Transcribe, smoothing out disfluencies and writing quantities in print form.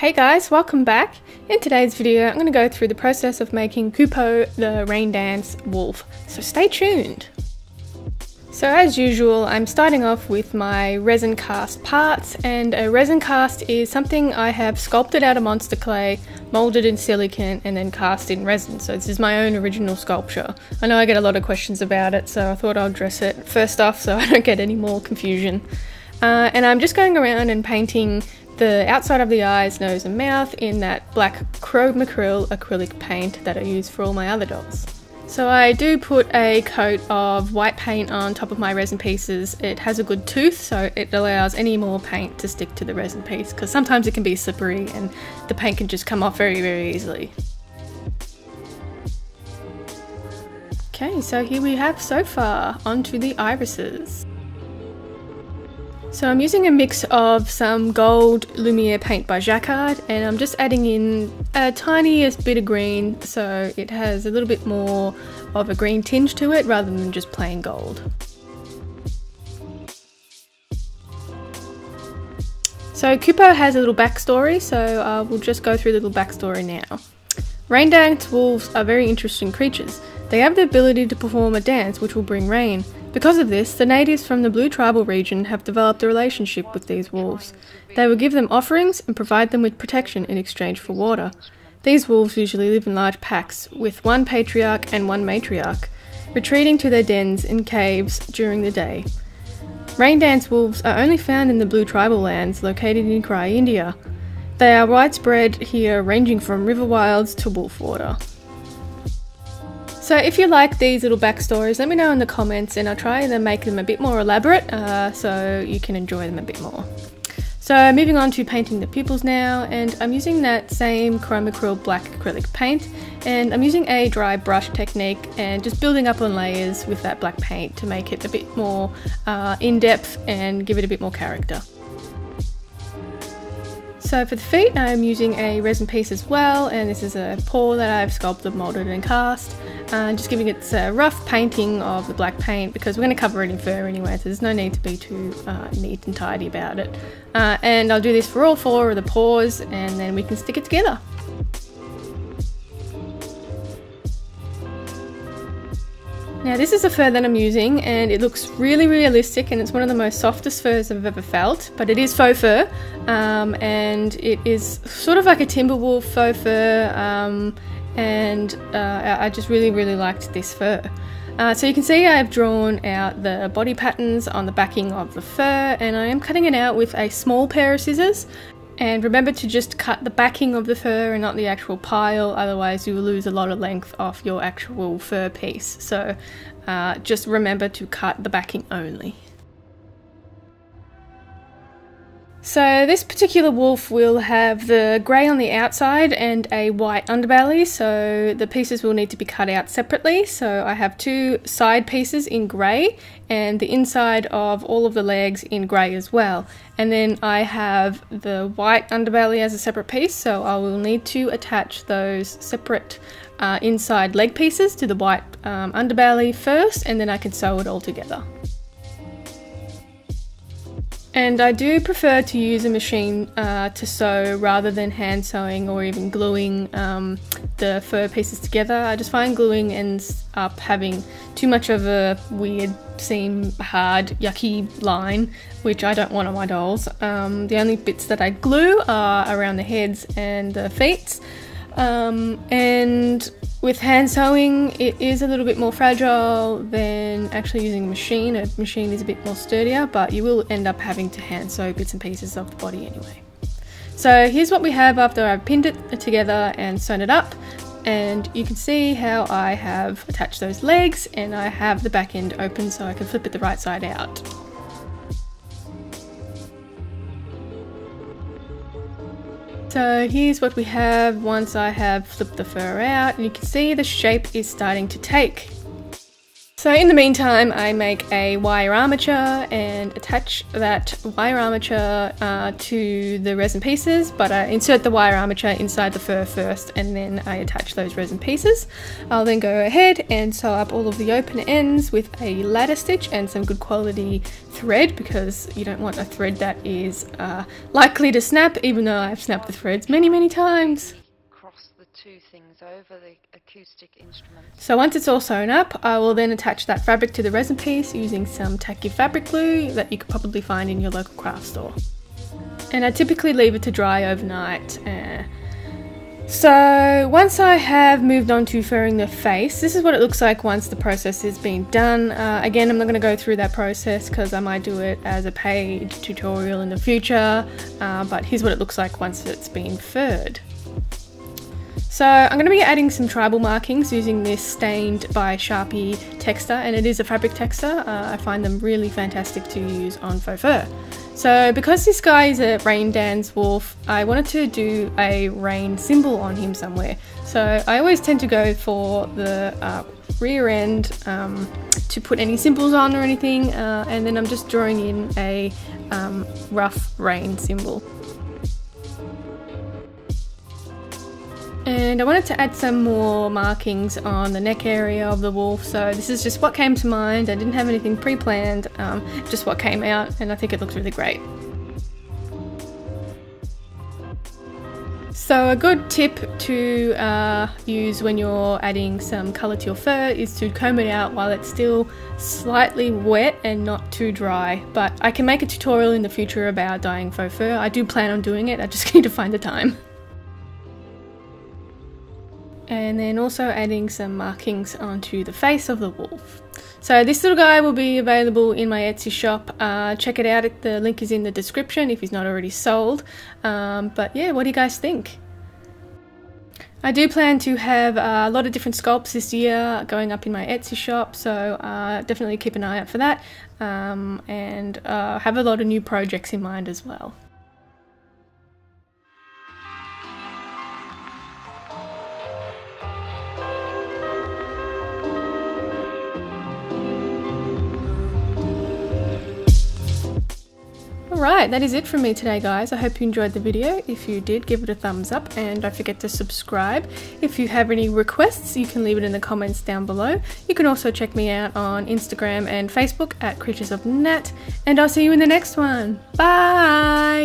Hey guys, welcome back. In today's video I'm going to go through the process of making Kupo the Rain Dance Wolf, so stay tuned. So as usual, I'm starting off with my resin cast parts, and a resin cast is something I have sculpted out of monster clay, moulded in silicone and then cast in resin. So this is my own original sculpture. I know I get a lot of questions about it, so I thought I'll address it first off so I don't get any more confusion. And I'm just going around and painting the outside of the eyes, nose and mouth in that black Chromacryl acrylic paint that I use for all my other dolls. So I do put a coat of white paint on top of my resin pieces. It has a good tooth, so it allows any more paint to stick to the resin piece, because sometimes it can be slippery and the paint can just come off very, very easily. Okay, so here we have so far onto the irises. So I'm using a mix of some gold Lumiere paint by Jacquard, and I'm just adding in a tiniest bit of green so it has a little bit more of a green tinge to it rather than just plain gold. So Kupo has a little backstory, so we'll just go through the little backstory now. Rain dance wolves are very interesting creatures. They have the ability to perform a dance which will bring rain. Because of this, the natives from the Blue Tribal region have developed a relationship with these wolves. They will give them offerings and provide them with protection in exchange for water. These wolves usually live in large packs, with one patriarch and one matriarch, retreating to their dens in caves during the day. Rain dance wolves are only found in the Blue Tribal lands located in Krai, India. They are widespread here, ranging from river wilds to wolf water. So if you like these little backstories, let me know in the comments and I'll try to make them a bit more elaborate so you can enjoy them a bit more. So moving on to painting the pupils now, and I'm using that same Chromacryl black acrylic paint, and I'm using a dry brush technique and just building up on layers with that black paint to make it a bit more in-depth and give it a bit more character. So for the feet I'm using a resin piece as well, and this is a paw that I've sculpted, moulded and cast. Just giving it a rough painting of the black paint because we're going to cover it in fur anyway, so there's no need to be too neat and tidy about it. And I'll do this for all four of the paws and then we can stick it together. Now this is a fur that I'm using and it looks really realistic, and it's one of the most softest furs I've ever felt, but it is faux fur, and it is sort of like a Timberwolf faux fur, and I just really liked this fur. So you can see I've drawn out the body patterns on the backing of the fur, and I am cutting it out with a small pair of scissors. And remember to just cut the backing of the fur and not the actual pile, otherwise you will lose a lot of length off your actual fur piece. So just remember to cut the backing only. So this particular wolf will have the grey on the outside and a white underbelly, so the pieces will need to be cut out separately. So I have two side pieces in grey and the inside of all of the legs in grey as well. And then I have the white underbelly as a separate piece, so I will need to attach those separate inside leg pieces to the white underbelly first, and then I can sew it all together. And I do prefer to use a machine to sew rather than hand sewing or even gluing the fur pieces together. I just find gluing ends up having too much of a weird seam, hard, yucky line, which I don't want on my dolls. The only bits that I glue are around the heads and the feet. And with hand sewing, it is a little bit more fragile than actually using a machine. A machine is a bit more sturdier, but you will end up having to hand sew bits and pieces of the body anyway. So here's what we have after I've pinned it together and sewn it up. And you can see how I have attached those legs, and I have the back end open so I can flip it the right side out. So here's what we have once I have flipped the fur out, and you can see the shape is starting to take. So in the meantime, I make a wire armature and attach that wire armature to the resin pieces, but I insert the wire armature inside the fur first and then I attach those resin pieces. I'll then go ahead and sew up all of the open ends with a ladder stitch and some good quality thread, because you don't want a thread that is likely to snap, even though I've snapped the threads many times. Two things over the acoustic instrument. So once it's all sewn up, I will then attach that fabric to the resin piece using some tacky fabric glue that you could probably find in your local craft store. And I typically leave it to dry overnight. So once I have moved on to furring the face, this is what it looks like once the process has been done. Again, I'm not going to go through that process because I might do it as a paid tutorial in the future, but here's what it looks like once it's been furred. So I'm going to be adding some tribal markings using this Stained by Sharpie texture, and it is a fabric texture. I find them really fantastic to use on faux fur. So because this guy is a rain dance wolf, I wanted to do a rain symbol on him somewhere. So I always tend to go for the rear end to put any symbols on or anything, and then I'm just drawing in a rough rain symbol. And I wanted to add some more markings on the neck area of the wolf, so this is just what came to mind. I didn't have anything pre-planned, just what came out, and I think it looks really great. So a good tip to use when you're adding some colour to your fur is to comb it out while it's still slightly wet and not too dry. But I can make a tutorial in the future about dyeing faux fur. I do plan on doing it, I just need to find the time. And then also adding some markings onto the face of the wolf. So this little guy will be available in my Etsy shop. Check it out, the link is in the description if he's not already sold. But yeah, what do you guys think? I do plan to have a lot of different sculpts this year going up in my Etsy shop, so definitely keep an eye out for that, and have a lot of new projects in mind as well. Alright, that is it from me today, guys. I hope you enjoyed the video. If you did, give it a thumbs up and don't forget to subscribe. If you have any requests, you can leave it in the comments down below. You can also check me out on Instagram and Facebook at Creatures of Nat, and I'll see you in the next one. Bye!